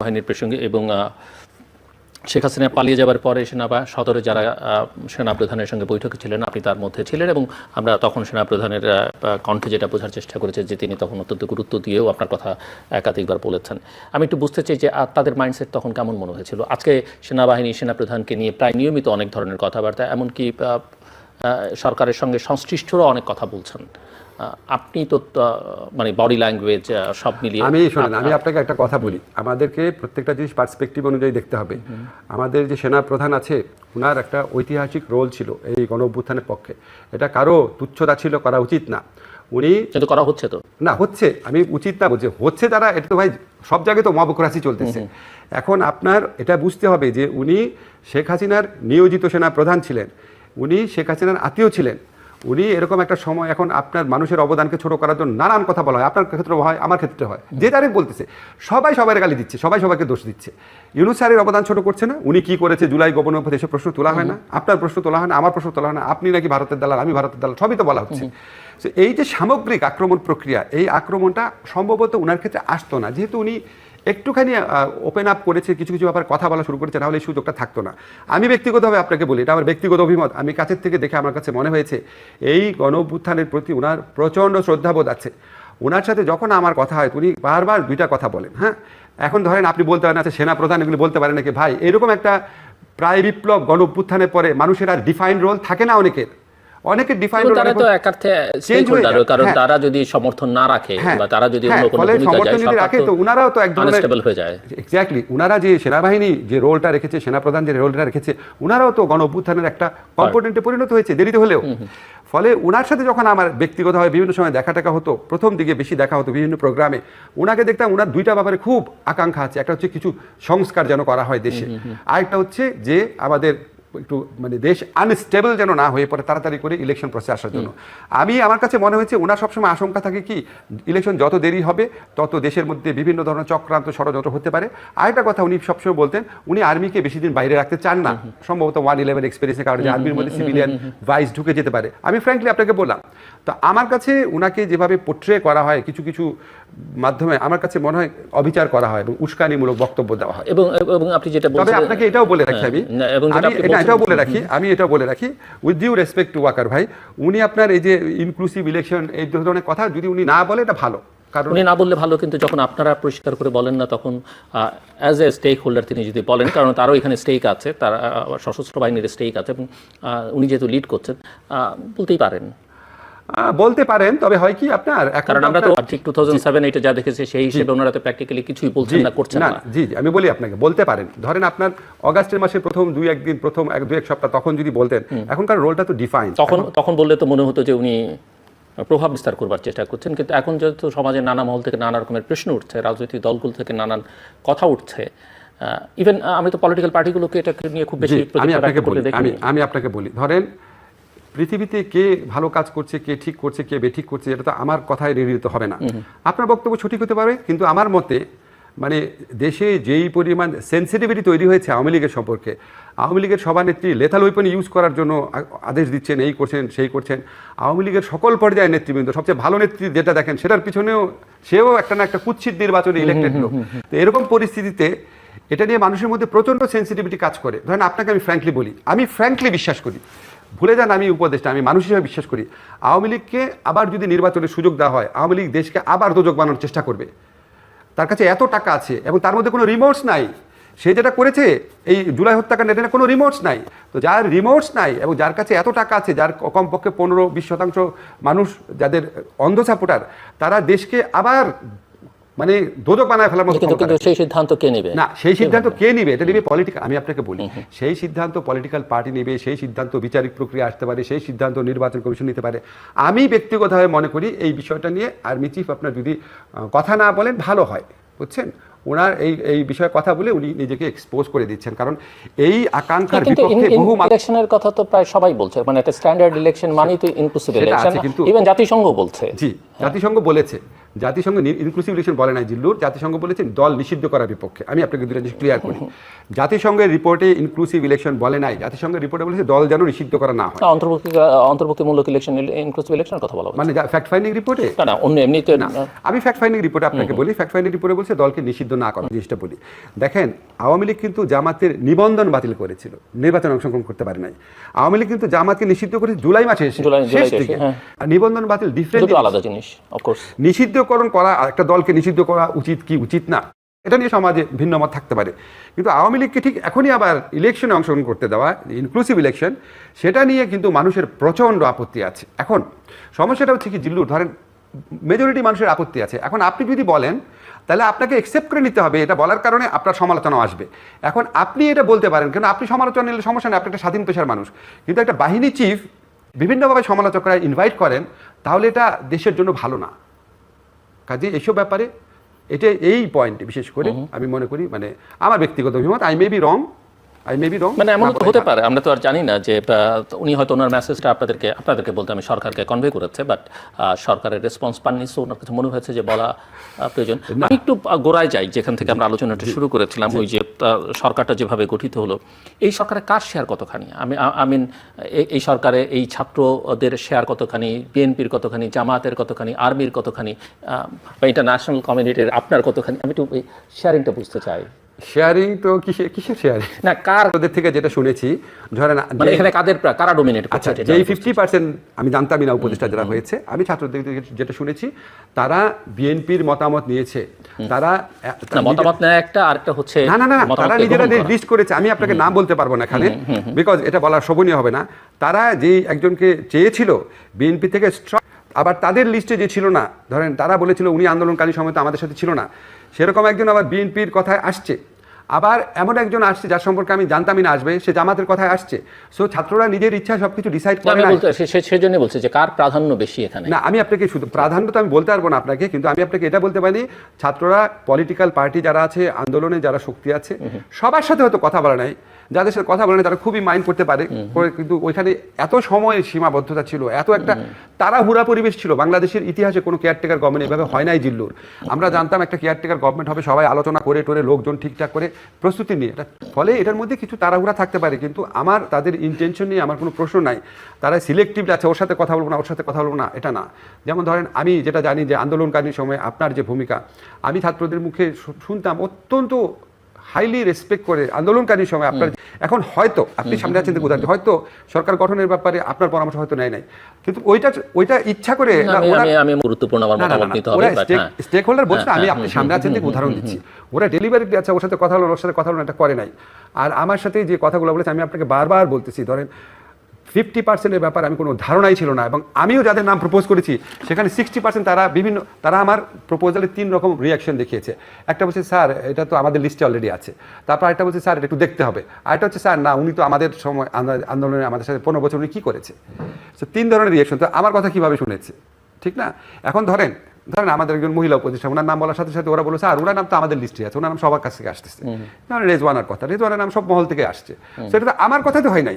বাহিনীর প্রসঙ্গে এবং শেখ হাসিনা পালিয়ে যাবার পরে সদরে যারা সেনাপ্রধানের সঙ্গে বৈঠকে ছিলেন আপনি তার মধ্যে ছিলেন এবং আমরা তখন সেনাপ্রধানের কণ্ঠে যেটা বোঝার চেষ্টা করেছি যে তিনি তখন অত্যন্ত গুরুত্ব দিয়েও আপনার কথা একাধিকবার বলেছেন। আমি একটু বুঝতে চাই যে তাদের মাইন্ডসেট তখন কেমন মনে হয়েছিল। আজকে সেনাবাহিনী সেনাপ্রধানকে নিয়ে প্রায় নিয়মিত অনেক ধরনের কথাবার্তা, এমনকি সরকারের সঙ্গে সংশ্লিষ্টরা অনেক কথা বলছেন। আপনি তো মানে বডি ল্যাঙ্গুয়েজ সব মিলিয়ে আমি আপনাকে একটা কথা বলি, আমাদেরকে প্রত্যেকটা জিনিস পার্সপেক্টিভ অনুযায়ী দেখতে হবে। আমাদের যে সেনা প্রধান আছে ওনার একটা ঐতিহাসিক রোল ছিল এই গণ অভ্যুত্থানের পক্ষে, এটা কারো তুচ্ছতাচ্ছিল্য করা উচিত না। উনি কিন্তু করা হচ্ছে তো না, হচ্ছে, আমি উচিত না বলছি, হচ্ছে তারা, এটা তো ভাই সব জায়গায় তো মবক্রাসি চলতেছে। এখন আপনার এটা বুঝতে হবে যে উনি শেখ হাসিনার নিয়োজিত সেনা প্রধান ছিলেন, উনি শেখ হাসিনার আত্মীয় ছিলেন। উনি এরকম একটা সময়, এখন আপনার মানুষের অবদানকে ছোট করার জন্য নানান কথা বলা হয়, আপনার ক্ষেত্রে হয়, আমার ক্ষেত্রে হয়, যে যারে বলতেছে সবাই সবার গালি দিচ্ছে, সবাই সবাইকে দোষ দিচ্ছে। ইউনূস স্যারের অবদান ছোট করছে না, উনি কি করেছে জুলাই গণঅভ্যুত্থান এসব প্রশ্ন তোলা হয় না, আপনার প্রশ্ন তোলা হয় না, আমার প্রশ্ন তোলা হয় না, আপনি নাকি ভারতের দালাল, আমি ভারতের দালাল, সবই তো বলা হচ্ছে। এই যে সামগ্রিক আক্রমণ প্রক্রিয়া, এই আক্রমণটা সম্ভবত ওনার ক্ষেত্রে আসতো না, যেহেতু উনি একটুখানি ওপেন আপ করেছে, কিছু কিছু ব্যাপার কথা বলা শুরু করেছে, তাহলে এই সুযোগটা থাকতো না। আমি ব্যক্তিগতভাবে আপনাকে বলি, এটা আমার ব্যক্তিগত অভিমত, আমি কাছের থেকে দেখে আমার কাছে মনে হয়েছে এই গণ অভ্যুত্থানের প্রতি ওনার প্রচণ্ড শ্রদ্ধাবোধ আছে। ওনার সাথে যখন আমার কথা হয় উনি বারবার দুইটা কথা বলেন। হ্যাঁ, এখন ধরেন আপনি বলতে পারেন আচ্ছা সেনাপ্রধান এগুলি বলতে পারেন নাকি, ভাই এরকম একটা প্রায় বিপ্লব গণ অভ্যুত্থানের পরে মানুষের আর ডিফাইন্ড রোল থাকে না, অনেকের ডিফাইন তারা তো একার্থে স্টেকহোল্ডার, কারণ তারা যদি সমর্থন না রাখে বা তারা যদি অন্য কোনো ভূমিকা যায় সরকার রাখে, তো উনারাও তো একদম আনস্টেবল হয়ে যায়। এক্স্যাক্টলি, উনারা যে সেনাবাহিনী যে রোলটা রেখেছে, সেনাপ্রধান যে রোলটা রেখেছে, উনারাও তো গণ অভ্যুত্থানের একটা কম্পোনেন্টে পরিণত হয়েছে দেরিতে হলেও। ফলে উনার সাথে যখন আমার ব্যক্তিগতভাবে বিভিন্ন সময় দেখা টাকা হতো, প্রথম দিকে বেশি দেখা হতো বিভিন্ন প্রোগ্রামে, উনাকে দেখতাম উনার দুইটা ব্যাপারে খুব আকাঙ্ক্ষা আছে। একটা হচ্ছে কিছু সংস্কার যেন করা হয় দেশে, আরেকটা হচ্ছে যে আমাদের একটু মানে দেশ আনস্টেবল যেন না হয়ে পড়ে, তাড়াতাড়ি করে ইলেকশন প্রসেস আসার জন্য। আমার কাছে মনে হয়েছে ওনার সবসময় আশঙ্কা থাকে কি, ইলেকশন যত দেরি হবে তত দেশের মধ্যে বিভিন্ন ধরনের চক্রান্ত ষড়যন্ত্র হতে পারে। আরেকটা কথা উনি সবসময় বলতেন, উনি আর্মিকে বেশি দিন বাইরে রাখতে চান না, সম্ভবত 1/11 এক্সপিরিয়েন্সের কারণে, যে আর্মির মধ্যে সিভিলিয়ান ভাইস ঢুকে যেতে পারে। আমি ফ্র্যাঙ্কলি আপনাকে বললাম, তো আমার কাছে ওনাকে যেভাবে পোট্রে করা হয় কিছু কিছু মাধ্যমে, আমার কাছে মনে হয় অবিচার করা হয় এবং উস্কানিমূলক বক্তব্য দেওয়া হয়। এবং আপনি যেটা বলছেন, তবে আপনাকে এটাও বলে রাখি, আমি এটাও বলে রাখি with due respect to Waqar ভাই, উনি আপনার এই যে ইনক্লুসিভ ইলেকশন এই ধরনের কথা যদি উনি না বলে, এটা ভালো, কারণ উনি না বললে ভালো, কিন্তু যখন আপনারা পরিষ্কার করে বলেন না, তখন অ্যাজ এ স্টেক হোল্ডার তিনি যদি বলেন, কারণ তারও এখানে স্টেক আছে, তার সশস্ত্র বাহিনীর স্টেক আছে, এবং উনি যেহেতু লিড করছেন বলতে পারেন। তবে হয় কি আপনার, কারণ আমরা তো ঠিক 2007 এটা যা দেখেছি সেই হিসেবে ওনারা তো প্র্যাকটিক্যালি কিছুই বলছেন না, করছেন না। জি, আমি বলি আপনাকে, বলতে পারেন। ধরেন আপনার অগাস্টের মাসে প্রথম দু এক সপ্তাহ তখন যদি বলতেন, এখনকার রোলটা তো ডিফাইন, তখন বললে তো মনে হতো যে উনি প্রভাব বিস্তার করবার চেষ্টা করছেন। কিন্তু এখন যেহেতু সমাজের নানা মহল থেকে নানা রকমের প্রশ্ন উঠছে, রাজনৈতিক দলগুলো থেকে নানান কথা উঠছে, ইভেন আমি তো পলিটিক্যাল পার্টিগুলোকে এটা নিয়ে খুব বেশি আমি আপনাকে বলি, ধরেন পৃথিবীতে কে ভালো কাজ করছে, কে ঠিক করছে, কে বেঠিক করছে, এটা তো আমার কথায় নির্ণীত হবে না। আপনার বক্তব্য সঠিক হতে পারে, কিন্তু আমার মতে মানে দেশে যেই পরিমাণ সেন্সিটিভিটি তৈরি হয়েছে আওয়ামী লীগের সম্পর্কে, আওয়ামী লীগের সভানেত্রী লেথাল ওয়েপন ইউজ করার জন্য আদেশ দিচ্ছেন, এই করছেন সেই করছেন। আওয়ামী লীগের সকল পর্যায়ের নেতৃবৃন্দ, সবচেয়ে ভালো নেত্রী যেটা দেখেন সেটার পিছনেও সেও একটা না একটা কুৎসিত নির্বাচনে ইলেক্টেড লোক। তো এরকম পরিস্থিতিতে এটা নিয়ে মানুষের মধ্যে প্রচণ্ড সেন্সিটিভিটি কাজ করে। ধরেন আপনাকে আমি ফ্র্যাঙ্কলি বলি, আমি ফ্র্যাঙ্কলি বিশ্বাস করি, ভুলে যান আমি উপদেষ্টা, আমি মানুষ হিসেবে বিশ্বাস করি, আওয়ামী লীগকে আবার যদি নির্বাচনের সুযোগ দেওয়া হয়, আওয়ামী লীগ দেশকে আবার দোজক বানানোর চেষ্টা করবে। তার কাছে এত টাকা আছে এবং তার মধ্যে কোনো রিমোর্স নাই, সে যেটা করেছে এই জুলাই হত্যাকাণ্ড, এটা কোনো রিমোর্স নাই। তো যার রিমোর্স নাই এবং যার কাছে এত টাকা আছে, যার কমপক্ষে 15-20% মানুষ যাদের অন্ধ সাপোর্টার, তারা দেশকে আবার মানে দোজক বানায় ফেলার মতো, সেই সিদ্ধান্ত কে নেবে? না, সেই সিদ্ধান্ত কে নিবে? এটা নিবে পলিটিক্যাল, আমি আপনাকে বলি, সেই সিদ্ধান্ত পলিটিক্যাল পার্টি নিবে, সেই সিদ্ধান্ত বিচারিক প্রক্রিয়া আসতে পারে, সেই সিদ্ধান্ত নির্বাচন কমিশন নিতে পারে। আমি ব্যক্তিগতভাবে মনে করি এই বিষয়টা নিয়ে আর্মি চিফ আপনার যদি কথা না বলেন ভালো হয়, বুঝছেন? ওনার এই বিষয়ে কথা বলে উনি নিজেকে এক্সপোজ করে দিচ্ছেন, কারণ এই আকাঙ্ক্ষার বিপক্ষে বহু ইলেকশনের কথা তো প্রায় সবাই বলছে, মানে একটা স্ট্যান্ডার্ড ইলেকশন মানেই তো ইনক্লুসিভ ইলেকশন, ইভেন জাতিসংঘ বলছে। জি, জাতিসংঘ বলেছে, জাতিসংঘ ইনক্লুসিভ ইলেকশন বলে নাই জিল্লুর, জাতিসংঘ বলেছে দল নিষিদ্ধ করার বিপক্ষে। আমি আপনাকে দুটো জিনিস ক্লিয়ার করি, জাতিসংঘের রিপোর্টে ইনক্লুসিভ ইলেকশন বলে নাই, জাতিসংঘের রিপোর্টে বলেছে দল যেন নিষিদ্ধ করা না হয়। অন্তর্ভুক্তিমূলক ইলেকশন, ইনক্লুসিভ ইলেকশনের কথা বলা হচ্ছে। মানে ফ্যাক্ট ফাইন্ডিং রিপোর্টে না অন্য এমনিতে আমি ফ্যাক্ট ফাইন্ডিং রিপোর্টে আপনাকে বলি, ফ্যাক্ট ফাইন্ডিং রিপোর্টে বলছে দলকে নিষিদ্ধ না করার জিনিসটা বলি। দেখেন, আওয়ামী লীগ কিন্তু জামাতের নিবন্ধন বাতিল করেছিল, নির্বাচনে অংশগ্রহণ করতে পারে নাই। আওয়ামী লীগ কিন্তু জামাতকে নিষিদ্ধ করেছে জুলাই মাসে শেষ দিকে। নিবন্ধন বাতিল ডিফারেন্ট, আলাদা জিনিস। অফকোর্স নিষিদ্ধকরণ করা, একটা দলকে নিষিদ্ধ করা উচিত কি উচিত না, এটা নিয়ে সমাজে ভিন্ন মত থাকতে পারে, কিন্তু আওয়ামী লীগকে ঠিক এখনই আবার ইলেকশনে অংশগ্রহণ করতে দেওয়া, ইনক্লুসিভ ইলেকশন, সেটা নিয়ে কিন্তু মানুষের প্রচণ্ড আপত্তি আছে। এখন সমস্যাটা হচ্ছে কি জিল্লুর, ধরেন মেজরিটি মানুষের আপত্তি আছে। এখন আপনি যদি বলেন তাহলে আপনাকে অ্যাকসেপ্ট করে নিতে হবে, এটা বলার কারণে আপনার সমালোচনা আসবে। এখন আপনি এটা বলতে পারেন, কেন আপনি সমালোচনা নিলে সমস্যা নেই, আপনি একটা স্বাধীন পেশার মানুষ, কিন্তু একটা বাহিনী চিফ বিভিন্নভাবে সমালোচকরা ইনভাইট করেন, তাহলে এটা দেশের জন্য ভালো না। কাজে এইসব ব্যাপারে এটা এই পয়েন্টে বিশেষ করে আমি মনে করি, মানে আমার ব্যক্তিগত অভিমত, আই মে বি রং, মানে এমন হতে পারে, আমরা তো আর জানি না যে উনি হয়তো ওনার মেসেজটা আপনাদেরকে বলতে আমি সরকারকে কনভে করেছে, বাট সরকারের রেসপন্স পাননি, সো ওনার কাছে মনে হয়েছে যে বলা প্রয়োজন। আমি একটু গোড়ায় যাই, যেখান থেকে আমরা আলোচনাটা শুরু করেছিলাম, ওই যে সরকারটা যেভাবে গঠিত হলো, এই সরকারে কার শেয়ার কতখানি? আমি এই সরকারে এই ছাত্রদের শেয়ার কতখানি, বিএনপির কতখানি, জামাতের কতখানি, আর্মির কতখানি, বা ইন্টারন্যাশনাল কমিউনিটির আপনার কতখানি? আমি একটু এই শেয়ারিংটা বুঝতে চাই। শেয়ারিং তো কিসের শেয়ারিং না, কার ওদের থেকে যেটা শুনেছি, ধরেন মানে এখানে কারা ডোমিনেট করছে? আচ্ছা, যেই 50% আমি জানতামই না উপদেষ্টা যারা হয়েছে, আমি ছাত্রদের থেকে যেটা শুনেছি, তারা বিএনপির মতামত নিয়েছে, তারা মতামত নেয় একটা, আরেকটা হচ্ছে না, তারা নিজেরা লিস্ট করেছে, আমি আপনাকে নাম বলতে পারবো না এখানে, বিকজ এটা বলা শোভনীয় হবে না। তারা যেই একজনকে চেয়েছিল বিএনপি থেকে, আবার তাদের লিস্টে যে ছিল না, ধরেন তারা বলেছিল উনি আন্দোলনকারী সময় তো আমাদের সাথে ছিল না, সেরকম একজন আবার বিএনপির কথায় আসছে, আবার এমন একজন আসছে যার সম্পর্কে আমি জানতামই না আসবে, সে জামাতের কথায় আসছে। সো ছাত্ররা নিজের ইচ্ছা সবকিছু ডিসাইড করে না। সেজন্য বলছে যে কার প্রাধান্য বেশি এখানে। না, আমি আপনাকে শুধু প্রাধান্য তো আমি বলতে পারবো না আপনাকে, কিন্তু আমি আপনাকে এটা বলতে পারি, ছাত্ররা পলিটিক্যাল পার্টি যারা আছে, আন্দোলনে যারা শক্তি আছে, সবার সাথে হয়তো কথা বলা নাই, যাদের সাথে কথা বলে তারা খুবই মাইন্ড করতে পারে, কিন্তু ওইখানে এত সময়ের সীমাবদ্ধতা ছিল, এত একটা তাড়াহুড়া পরিবেশ ছিল। বাংলাদেশের ইতিহাসে কোনো কেয়ারটেকার গভর্নমেন্ট এভাবে হয় নাই জিল্লুর। আমরা জানতাম একটা কেয়ারটেকার গভর্নমেন্ট হবে, সবাই আলোচনা করে টোরে, লোকজন ঠিকঠাক করে প্রস্তুতি নিয়ে, ফলে এটার মধ্যে কিছু তাড়াহুড়া থাকতে পারে, কিন্তু আমার তাদের ইন্টেনশন নিয়ে আমার কোনো প্রশ্ন নাই। তারা সিলেক্টিভলি আছে, ওর সাথে কথা বলবো না, ওর সাথে কথা বলবো না, এটা না। যেমন ধরেন আমি যেটা জানি যে আন্দোলনকারীর সময় আপনার যে ভূমিকা, আমি ছাত্রদের মুখে শুনতাম অত্যন্ত হাইলি রেসপেক্ট করে আন্দোলনকারীর সময় আপনার। এখন হয়তো আপনি সামনে আছেন উদাহরণ, হয়তো সরকার গঠনের ব্যাপারে আপনার পরামর্শ হয়তো নেয় নাই, কিন্তু ওইটা ইচ্ছা করে আমি গুরুত্বপূর্ণ আমার মতামত নিতে হবে, স্টেক হোল্ডার বলছে, আমি আপনি সামনে আছেন থেকে উদাহরণ দিচ্ছি, ওরা ডেলিভারি আছে, ওর সাথে কথা হলো, ওর সাথে কথা হলো, এটা করে নাই। আর আমার সাথে যে কথাগুলো বলেছে, আমি আপনাকে বারবার বলতেছি, ধরেন 50%-এর ব্যাপারে আমি কোনো ধারণাই ছিল না, এবং আমিও যাদের নাম প্রপোজ করেছি সেখানে 60% তারা আমার প্রপোজালে 3 রকম রিয়াকশন দেখিয়েছে। একটা বলছে স্যার এটা তো আমাদের লিস্টে অলরেডি আছে, তারপর একটা বলছে স্যার এটা একটু দেখতে হবে, আরেকটা হচ্ছে স্যার না উনি তো আমাদের সময় আন্দোলনে আমাদের সাথে 15 বছর উনি কী করেছে। সো 3 ধরনের রিয়াকশন। তো আমার কথা কীভাবে শুনেছে, ঠিক না? এখন ধরেন আমাদের একজন মহিলা উপদেষ্টা, ওনার নাম বলার সাথে সাথে ওরা বলেছে আর ওনার নাম তো আমাদের লিস্টে আছে, ওনার নাম সবার কাছ থেকে আসতেছে, রেজওয়ানার কথা, রেজওয়ানার নাম সব মহল থেকে আসছে, সেটা তো আমার কথা তো হয় নাই।